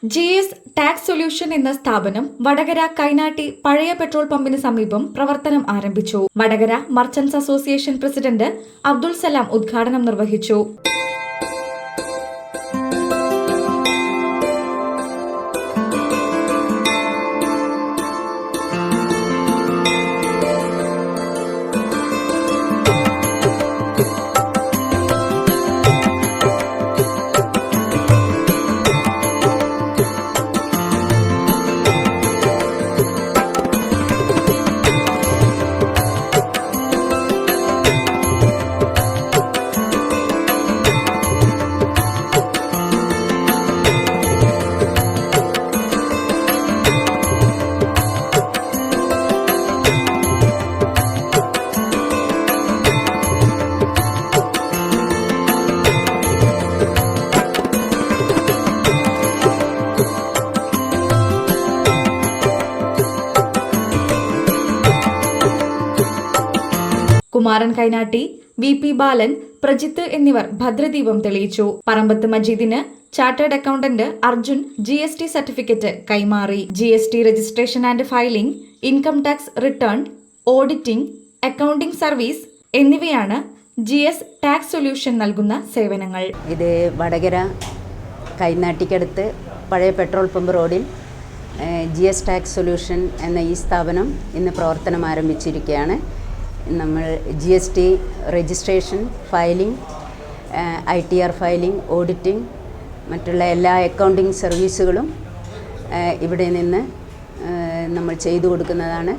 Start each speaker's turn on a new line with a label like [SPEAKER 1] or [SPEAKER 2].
[SPEAKER 1] GS tax solution എന്ന സ്ഥാപനം വടകര കൈനാട്ടി പഴയ പെട്രോൾ പമ്പിന് സമീപം പ്രവർത്തനം ആരംഭിച്ചു. Vadakara merchants association president Abdul Salam ഉദ്ഘാടനം നിർവഹിച്ചു. കുമാരൻ കൈനാട്ടി, VP ബാലൻ, പ്രജിത്ത് എന്നിവർ ഭദ്രദീപം തെളിയിച്ചു. പറമ്പത്ത് മജീദിന് chartered accountant Arjun GST certificate കൈമാറി. GST registration and filing, income tax return, auditing, accounting service എന്നിവയാണ് GS ടാക്സ് സൊല്യൂഷൻ നൽകുന്ന സേവനങ്ങൾ.
[SPEAKER 2] ഇത് വടകര കൈനാട്ടിക്കടുത്ത് പഴയ പെട്രോൾ പമ്പ് റോഡിൽ GS ടാക്സ് സൊല്യൂഷൻ എന്ന ഈ സ്ഥാപനം ഇന്ന് പ്രവർത്തനം ആരംഭിച്ചിരിക്കുകയാണ്. നമ്മൾ GST registration, filing, ITR filing, auditing, മറ്റുള്ള എല്ലാ അക്കൗണ്ടിംഗ് സർവീസുകളും ഇവിടെ നിന്ന് നമ്മൾ ചെയ്തു കൊടുക്കുന്നതാണ്.